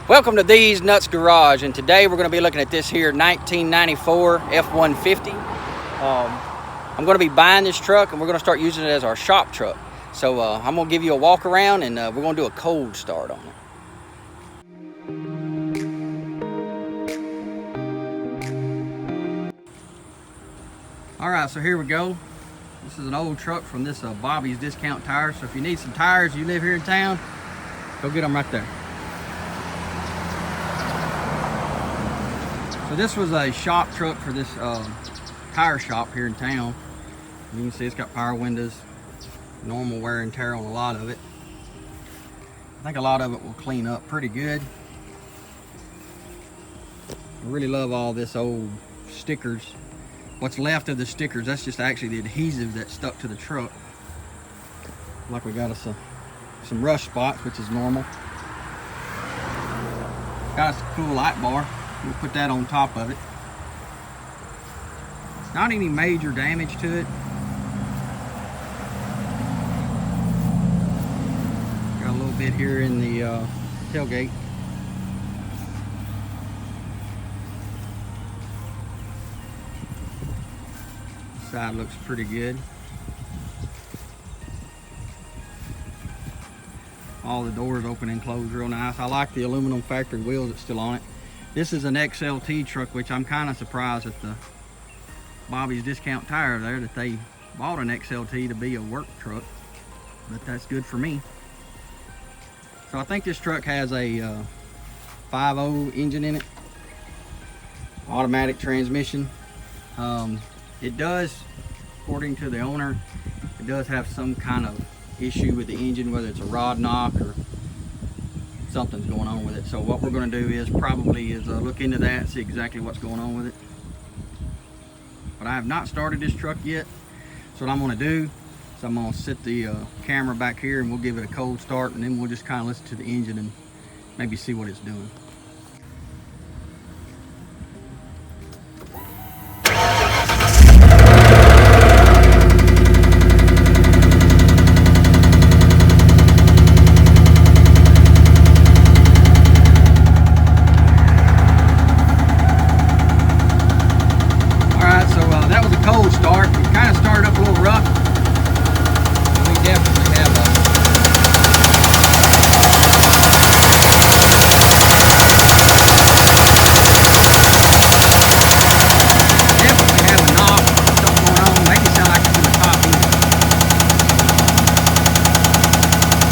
Welcome to Thez Nutz Garage, and today we're going to be looking at this here 1994 F-150. I'm going to be buying this truck and we're going to start using it as our shop truck. So I'm going to give you a walk around and we're going to do a cold start on it. Alright, so here we go. This is an old truck from this Bobby's Discount Tires. So if you need some tires, you live here in town, go get them right there. So this was a shop truck for this tire shop here in town. You can see it's got power windows, normal wear and tear on a lot of it. I think a lot of it will clean up pretty good. I really love all this old stickers. What's left of the stickers, that's just actually the adhesive that stuck to the truck. Like we got us some rust spots, which is normal. Got us a cool light bar. We'll put that on top of it. Not any major damage to it. Got a little bit here in the tailgate. Side looks pretty good. All the doors open and close real nice. I like the aluminum factory wheels that's still on it. This is an XLT truck, which I'm kind of surprised at the Bobby's Discount Tire there that they bought an XLT to be a work truck, but that's good for me. So I think this truck has a 5.0 engine in it, automatic transmission. It does, according to the owner, it does have some kind of issue with the engine, whether it's a rod knock or something's going on with it. So what we're going to do is look into that, see exactly what's going on with it. But I have not started this truck yet. So what I'm going to do is I'm going to set the camera back here and we'll give it a cold start, and then we'll just kind of listen to the engine and maybe see what it's doing. Cold start. It kind of started up a little rough. We definitely have a knob, something going on. Maybe sound like it's in the top end.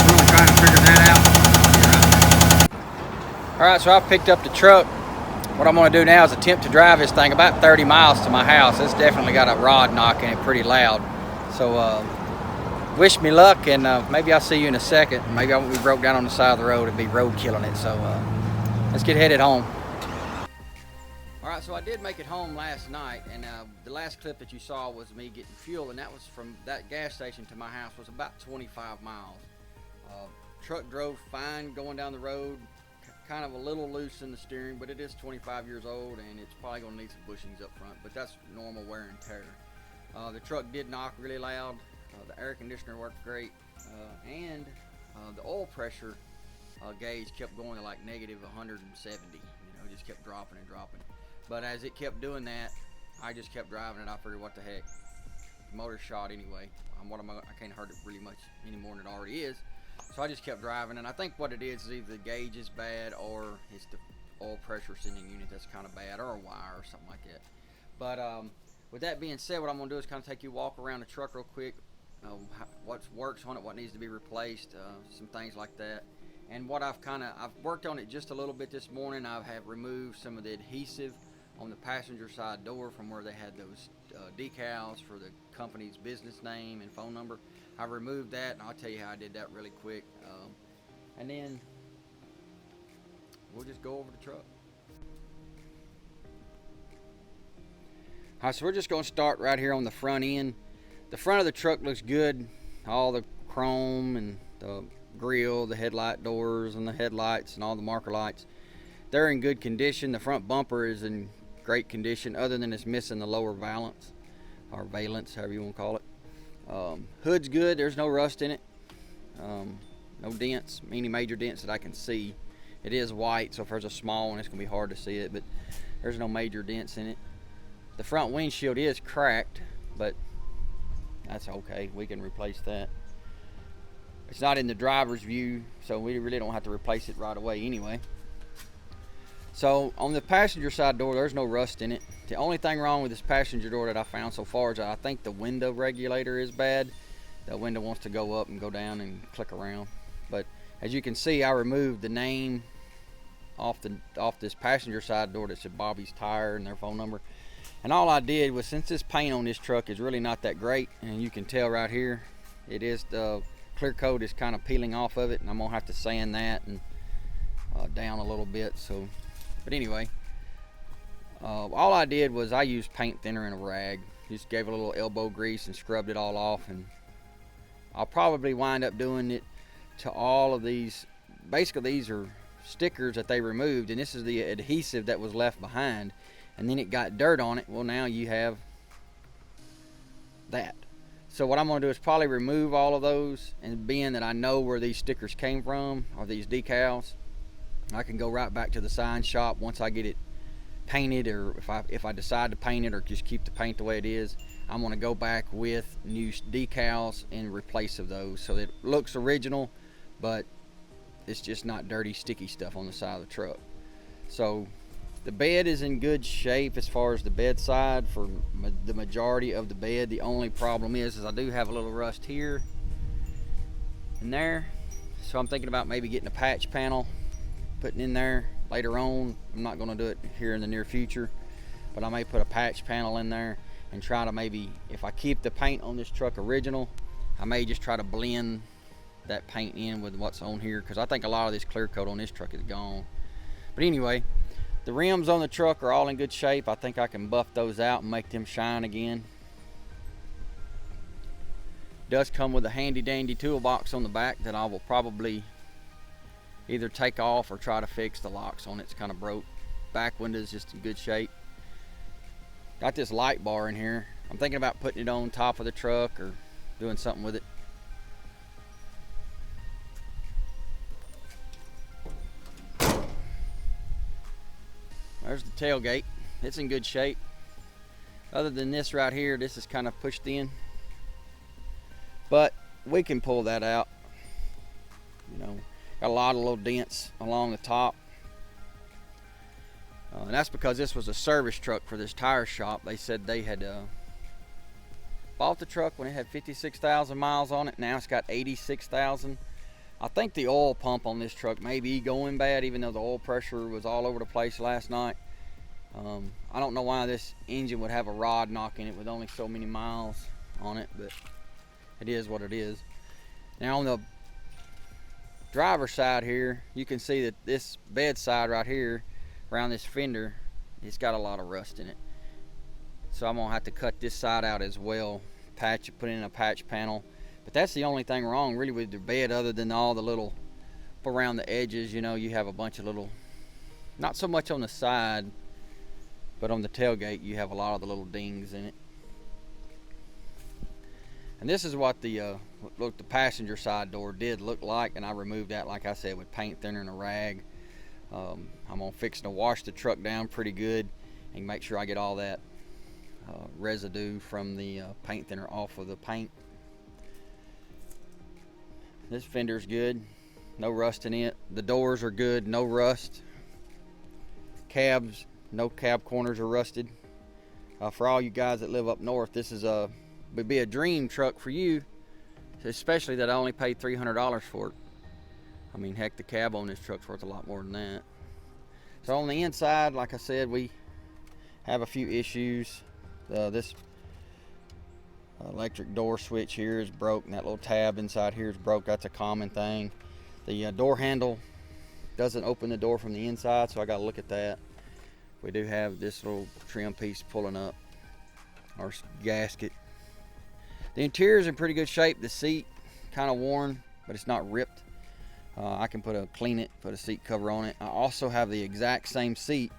We're gonna try to figure that out. Alright, so I picked up the truck. What I'm going to do now is attempt to drive this thing about 30 miles to my house. It's definitely got a rod knock in it pretty loud. So wish me luck, and maybe I'll see you in a second. Maybe I won't be broke down on the side of the road and be road killing it. So let's get headed home. Alright, so I did make it home last night, and the last clip that you saw was me getting fuel, and that was from that gas station to my house was about 25 miles. Truck drove fine going down the road. Kind of a little loose in the steering, but it is 25 years old and it's probably going to need some bushings up front, but that's normal wear and tear. The truck did knock really loud. The air conditioner worked great, and the oil pressure gauge kept going to like negative 170. Just kept dropping and dropping. But as it kept doing that, I just kept driving it. I figured, what the heck, the motor's shot anyway. I can't hurt it really much any more than it already is. So I just kept driving, and I think what it is either the gauge is bad or it's the oil pressure sending unit that's kind of bad, or a wire or something like that. But with that being said, what I'm going to do is kind of take you a walk around the truck real quick, what works on it, what needs to be replaced, some things like that. And what I've worked on it just a little bit this morning. I have removed some of the adhesive on the passenger side door from where they had those decals for the company's business name and phone number. I removed that, and I'll tell you how I did that really quick. And then we'll just go over the truck. All right, so we're just going to start right here on the front end. The front of the truck looks good. All the chrome and the grill, the headlight doors and the headlights and all the marker lights, they're in good condition. The front bumper is in great condition, other than it's missing the lower valance, or valance, however you want to call it. Hood's good. There's no rust in it. No dents, any major dents that I can see. It is white, so if there's a small one, it's gonna be hard to see it, but there's no major dents in it. The front windshield is cracked, but that's okay. We can replace that. It's not in the driver's view, so we really don't have to replace it right away anyway. So on the passenger side door, there's no rust in it. The only thing wrong with this passenger door that I found so far is that I think the window regulator is bad. The window wants to go up and go down and click around. But as you can see, I removed the name off this passenger side door that said Bobby's Tire and their phone number. And all I did was, since this paint on this truck is really not that great, and you can tell right here, it is the clear coat is kind of peeling off of it, and I'm gonna have to sand that and down a little bit. So, but anyway, all I did was I used paint thinner and a rag. Just gave it a little elbow grease and scrubbed it all off, and I'll probably wind up doing it to all of these. Basically, these are stickers that they removed, and this is the adhesive that was left behind, and then it got dirt on it. Well, now you have that. So what I'm going to do is probably remove all of those, and being that I know where these stickers came from, or these decals, I can go right back to the sign shop once I get it painted, or if I decide to paint it or just keep the paint the way it is. I'm going to go back with new decals in replace of those, so that it looks original, but it's just not dirty, sticky stuff on the side of the truck. So the bed is in good shape as far as the bedside for the majority of the bed. The only problem is I do have a little rust here and there. So I'm thinking about maybe getting a patch panel, putting in there later on. I'm not going to do it here in the near future, but I may put a patch panel in there and try to maybe, if I keep the paint on this truck original, I may just try to blend that paint in with what's on here, because I think a lot of this clear coat on this truck is gone. But anyway, the rims on the truck are all in good shape. I think I can buff those out and make them shine again. It does come with a handy dandy toolbox on the back that I will probably either take off or try to fix. The locks on it's kind of broke. Back window is just in good shape. Got this light bar in here. I'm thinking about putting it on top of the truck or doing something with it. There's the tailgate. It's in good shape. Other than this right here, this is kind of pushed in, but we can pull that out. You know, got a lot of little dents along the top, and that's because this was a service truck for this tire shop. They said they had bought the truck when it had 56,000 miles on it. Now it's got 86,000. I think the oil pump on this truck may be going bad, even though the oil pressure was all over the place last night. I don't know why this engine would have a rod knock in it with only so many miles on it, but it is what it is. Now on the driver's side here, you can see that this bed side right here, around this fender, it's got a lot of rust in it. So I'm gonna have to cut this side out as well, put in a patch panel. But that's the only thing wrong really with the bed, other than all the little around the edges. You know, you have a bunch of little, not so much on the side, but on the tailgate you have a lot of the little dings in it. And this is what the passenger side door did look like, and I removed that, like I said, with paint thinner and a rag. I'm gonna fix to wash the truck down pretty good and make sure I get all that residue from the paint thinner off of the paint. This fender's good, no rust in it. The doors are good, no rust. Cabs, no cab corners are rusted. For all you guys that live up north, this is would be a dream truck for you, especially that I only paid $300 for it. I mean, heck, the cab on this truck's worth a lot more than that. So on the inside, like I said, we have a few issues. This electric door switch here is broke, and that little tab inside here is broke. That's a common thing. The door handle doesn't open the door from the inside, so I got to look at that. We do have this little trim piece pulling up, our gasket. The interior is in pretty good shape. The seat kind of worn, but it's not ripped. I can clean it, put a seat cover on it. I also have the exact same seat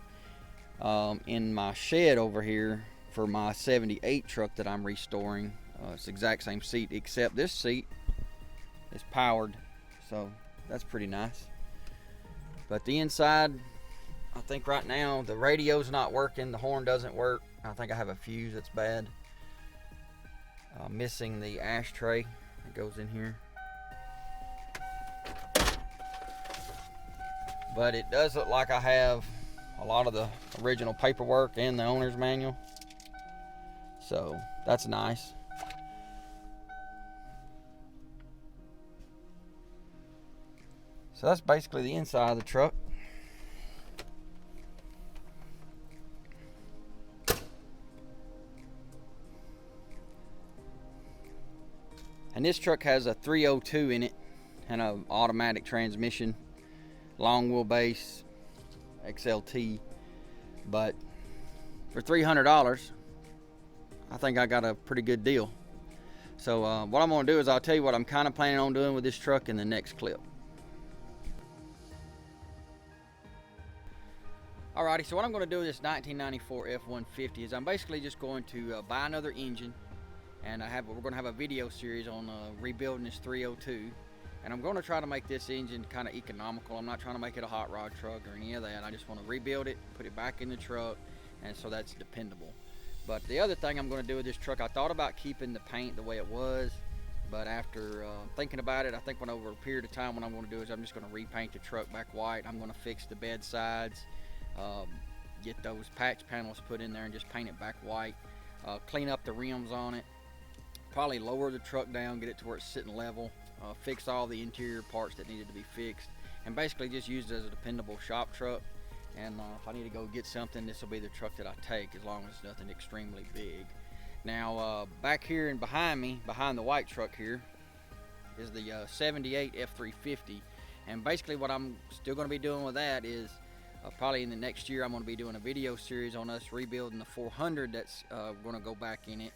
in my shed over here for my 78 truck that I'm restoring. It's the exact same seat, except this seat is powered, so that's pretty nice. But the inside, I think right now the radio's not working, the horn doesn't work. I think I have a fuse that's bad. Missing the ashtray that goes in here. But it does look like I have a lot of the original paperwork and the owner's manual. So that's nice. So that's basically the inside of the truck. And this truck has a 302 in it and an automatic transmission, long wheelbase, XLT. But for $300, I think I got a pretty good deal. So what I'm gonna do is I'll tell you what I'm kind of planning on doing with this truck in the next clip. Alrighty, so what I'm gonna do with this 1994 F-150 is I'm basically just going to buy another engine, and we're gonna have a video series on rebuilding this 302. And I'm gonna try to make this engine kind of economical. I'm not trying to make it a hot rod truck or any of that. I just want to rebuild it, put it back in the truck, and so that's dependable. But the other thing I'm gonna do with this truck, I thought about keeping the paint the way it was, but after thinking about it, I think over a period of time, what I'm gonna do is I'm just gonna repaint the truck back white. I'm gonna fix the bed sides, get those patch panels put in there and just paint it back white, clean up the rims on it, probably lower the truck down, get it to where it's sitting level, fix all the interior parts that needed to be fixed, and basically just use it as a dependable shop truck. And if I need to go get something, this will be the truck that I take, as long as it's nothing extremely big. Now back here and behind me, behind the white truck here, is the 78 F-350. And basically what I'm still going to be doing with that is probably in the next year I'm going to be doing a video series on us rebuilding the 400 that's going to go back in it.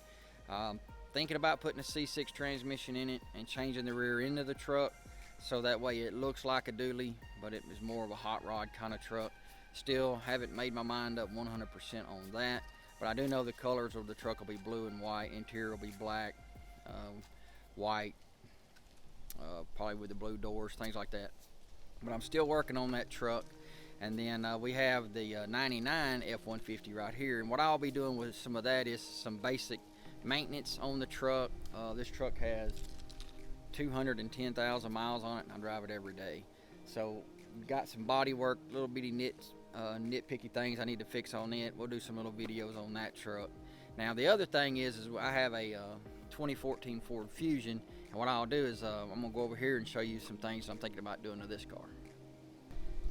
Thinking about putting a C6 transmission in it and changing the rear end of the truck so that way it looks like a dually, but it is more of a hot rod kind of truck. Still haven't made my mind up 100% on that, but I do know the colors of the truck will be blue and white, interior will be black, white, probably with the blue doors, things like that. But I'm still working on that truck. And then we have the 99 F-150 right here, and what I'll be doing with some of that is some basic maintenance on the truck. This truck has 210,000 miles on it, and I drive it every day. So got some body work, little bitty nitpicky things I need to fix on it. We'll do some little videos on that truck. Now the other thing is I have a 2014 Ford Fusion, and what I'll do is I'm gonna go over here and show you some things I'm thinking about doing to this car.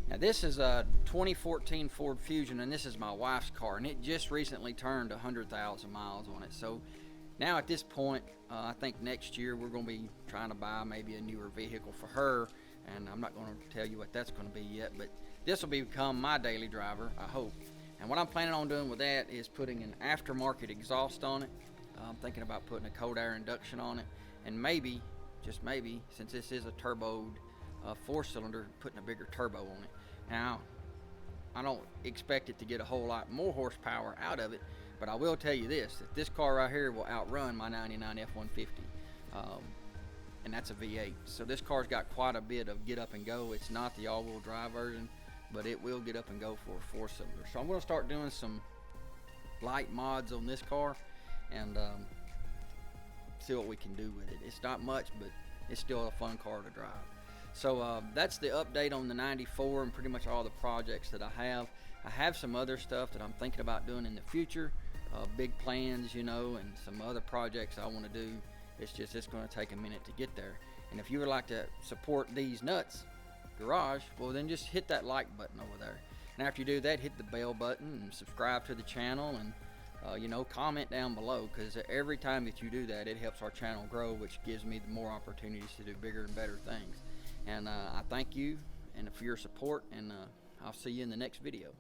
Now this is a 2014 Ford Fusion, and this is my wife's car, and it just recently turned 100,000 miles on it. So now at this point, I think next year we're going to be trying to buy maybe a newer vehicle for her, and I'm not going to tell you what that's going to be yet, but this will become my daily driver, I hope. And what I'm planning on doing with that is putting an aftermarket exhaust on it. I'm thinking about putting a cold air induction on it, and maybe, just maybe, since this is a turboed 4-cylinder, putting a bigger turbo on it. Now, I don't expect it to get a whole lot more horsepower out of it, but I will tell you this, that this car right here will outrun my 99 F-150, and that's a V8. So this car's got quite a bit of get up and go. It's not the all-wheel drive version, but it will get up and go for a 4-cylinder. So I'm going to start doing some light mods on this car and see what we can do with it. It's not much, but it's still a fun car to drive. So that's the update on the 94 and pretty much all the projects that I have. I have some other stuff that I'm thinking about doing in the future, big plans, you know, and some other projects I want to do. It's going to take a minute to get there. And if you would like to support Thez Nutz Garage, well then just hit that like button over there. And after you do that, hit the bell button and subscribe to the channel, and you know, comment down below, because every time that you do that, it helps our channel grow, which gives me more opportunities to do bigger and better things. And I thank you and for your support, and I'll see you in the next video.